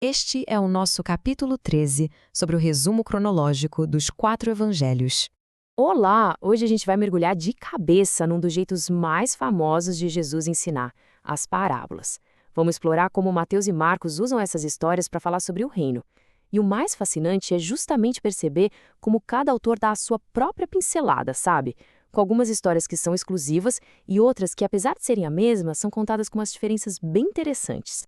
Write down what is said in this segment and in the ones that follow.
Este é o nosso capítulo 13, sobre o resumo cronológico dos 4 evangelhos. Olá! Hoje a gente vai mergulhar de cabeça num dos jeitos mais famosos de Jesus ensinar, as parábolas. Vamos explorar como Mateus e Marcos usam essas histórias para falar sobre o reino. E o mais fascinante é justamente perceber como cada autor dá a sua própria pincelada, sabe? Com algumas histórias que são exclusivas e outras que, apesar de serem a mesma, são contadas com umas diferenças bem interessantes.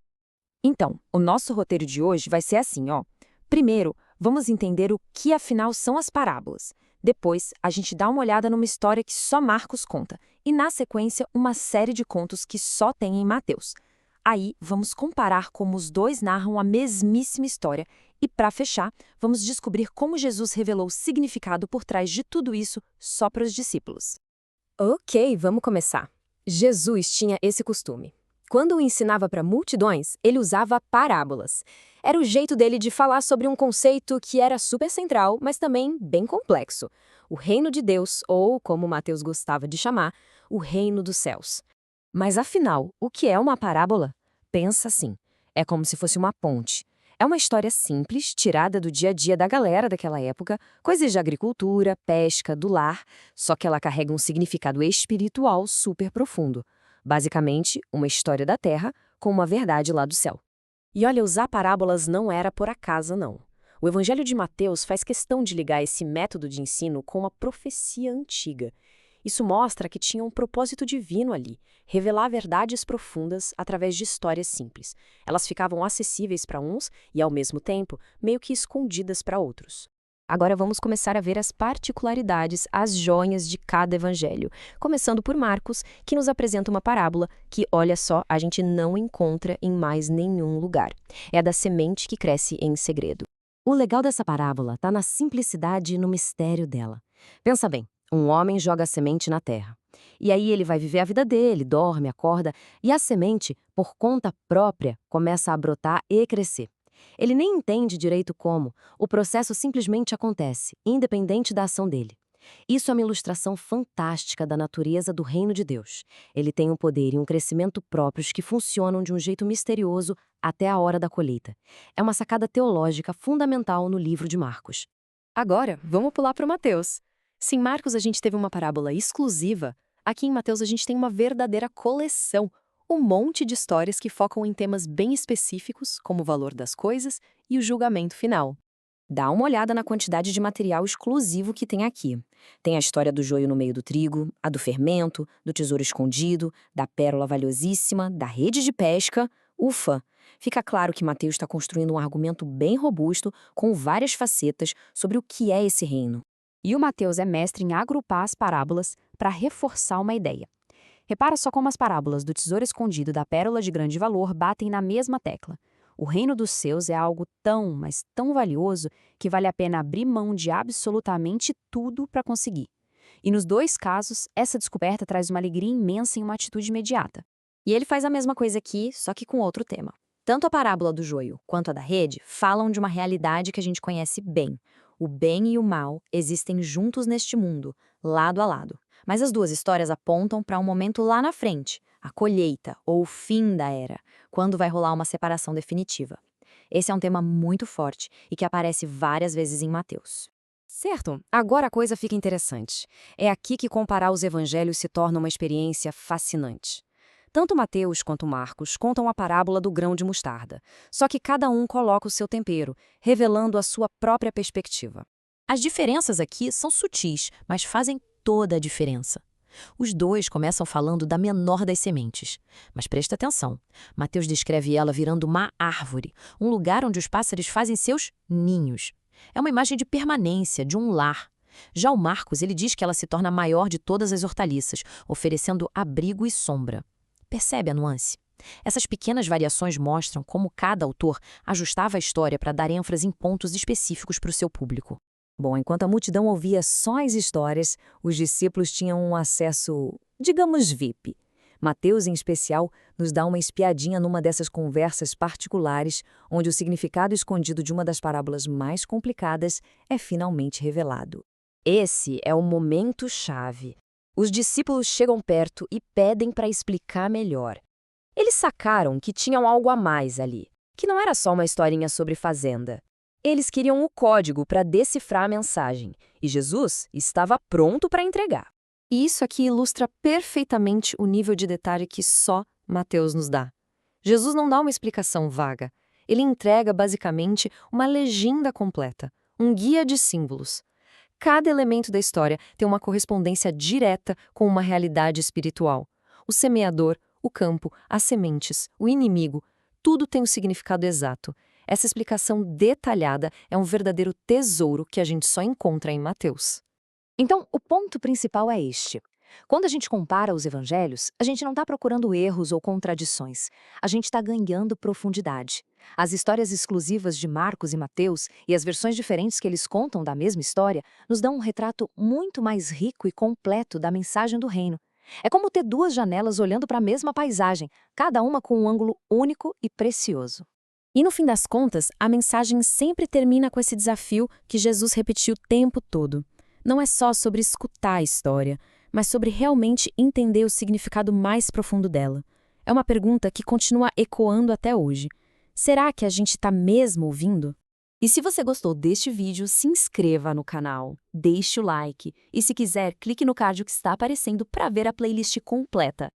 Então, o nosso roteiro de hoje vai ser assim, ó. Primeiro, vamos entender o que afinal são as parábolas. Depois, a gente dá uma olhada numa história que só Marcos conta. E, na sequência, uma série de contos que só tem em Mateus. Aí, vamos comparar como os dois narram a mesmíssima história. E, para fechar, vamos descobrir como Jesus revelou o significado por trás de tudo isso só para os discípulos. Ok, vamos começar. Jesus tinha esse costume. Quando ensinava para multidões, ele usava parábolas. Era o jeito dele de falar sobre um conceito que era super central, mas também bem complexo. O reino de Deus, ou, como Mateus gostava de chamar, o reino dos céus. Mas afinal, o que é uma parábola? Pensa assim, é como se fosse uma ponte. É uma história simples, tirada do dia a dia da galera daquela época, coisas de agricultura, pesca, do lar, só que ela carrega um significado espiritual super profundo. Basicamente, uma história da Terra com uma verdade lá do céu. E olha, usar parábolas não era por acaso, não. O Evangelho de Mateus faz questão de ligar esse método de ensino com uma profecia antiga. Isso mostra que tinha um propósito divino ali, revelar verdades profundas através de histórias simples. Elas ficavam acessíveis para uns e, ao mesmo tempo, meio que escondidas para outros. Agora vamos começar a ver as particularidades, as joias de cada evangelho. Começando por Marcos, que nos apresenta uma parábola que, olha só, a gente não encontra em mais nenhum lugar. É a da semente que cresce em segredo. O legal dessa parábola está na simplicidade e no mistério dela. Pensa bem, um homem joga a semente na terra. E aí ele vai viver a vida dele, dorme, acorda, e a semente, por conta própria, começa a brotar e crescer. Ele nem entende direito como, o processo simplesmente acontece, independente da ação dele. Isso é uma ilustração fantástica da natureza do reino de Deus. Ele tem um poder e um crescimento próprios que funcionam de um jeito misterioso até a hora da colheita. É uma sacada teológica fundamental no livro de Marcos. Agora, vamos pular para Mateus. Se em Marcos a gente teve uma parábola exclusiva, aqui em Mateus a gente tem uma verdadeira coleção, um monte de histórias que focam em temas bem específicos, como o valor das coisas e o julgamento final. Dá uma olhada na quantidade de material exclusivo que tem aqui. Tem a história do joio no meio do trigo, a do fermento, do tesouro escondido, da pérola valiosíssima, da rede de pesca. Ufa! Fica claro que Mateus está construindo um argumento bem robusto, com várias facetas sobre o que é esse reino. E o Mateus é mestre em agrupar as parábolas para reforçar uma ideia. Repara só como as parábolas do tesouro escondido e da pérola de grande valor batem na mesma tecla. O reino dos céus é algo tão, mas tão valioso que vale a pena abrir mão de absolutamente tudo para conseguir. E nos dois casos, essa descoberta traz uma alegria imensa em uma atitude imediata. E ele faz a mesma coisa aqui, só que com outro tema. Tanto a parábola do joio quanto a da rede falam de uma realidade que a gente conhece bem. O bem e o mal existem juntos neste mundo, lado a lado. Mas as duas histórias apontam para um momento lá na frente, a colheita, ou o fim da era, quando vai rolar uma separação definitiva. Esse é um tema muito forte e que aparece várias vezes em Mateus. Certo, agora a coisa fica interessante. É aqui que comparar os evangelhos se torna uma experiência fascinante. Tanto Mateus quanto Marcos contam a parábola do grão de mostarda, só que cada um coloca o seu tempero, revelando a sua própria perspectiva. As diferenças aqui são sutis, mas fazem toda a diferença. Os dois começam falando da menor das sementes. Mas presta atenção, Mateus descreve ela virando uma árvore, um lugar onde os pássaros fazem seus ninhos. É uma imagem de permanência, de um lar. Já o Marcos, ele diz que ela se torna a maior de todas as hortaliças, oferecendo abrigo e sombra. Percebe a nuance? Essas pequenas variações mostram como cada autor ajustava a história para dar ênfase em pontos específicos para o seu público. Bom, enquanto a multidão ouvia só as histórias, os discípulos tinham um acesso, digamos, VIP. Mateus, em especial, nos dá uma espiadinha numa dessas conversas particulares, onde o significado escondido de uma das parábolas mais complicadas é finalmente revelado. Esse é o momento-chave. Os discípulos chegam perto e pedem para explicar melhor. Eles sacaram que tinham algo a mais ali, que não era só uma historinha sobre fazenda. Eles queriam o código para decifrar a mensagem, e Jesus estava pronto para entregar. E isso aqui ilustra perfeitamente o nível de detalhe que só Mateus nos dá. Jesus não dá uma explicação vaga. Ele entrega, basicamente, uma legenda completa, um guia de símbolos. Cada elemento da história tem uma correspondência direta com uma realidade espiritual. O semeador, o campo, as sementes, o inimigo, tudo tem um significado exato. Essa explicação detalhada é um verdadeiro tesouro que a gente só encontra em Mateus. Então, o ponto principal é este. Quando a gente compara os evangelhos, a gente não está procurando erros ou contradições. A gente está ganhando profundidade. As histórias exclusivas de Marcos e Mateus e as versões diferentes que eles contam da mesma história nos dão um retrato muito mais rico e completo da mensagem do reino. É como ter duas janelas olhando para a mesma paisagem, cada uma com um ângulo único e precioso. E no fim das contas, a mensagem sempre termina com esse desafio que Jesus repetiu o tempo todo. Não é só sobre escutar a história, mas sobre realmente entender o significado mais profundo dela. É uma pergunta que continua ecoando até hoje. Será que a gente está mesmo ouvindo? E se você gostou deste vídeo, se inscreva no canal, deixe o like e, se quiser, clique no card que está aparecendo para ver a playlist completa.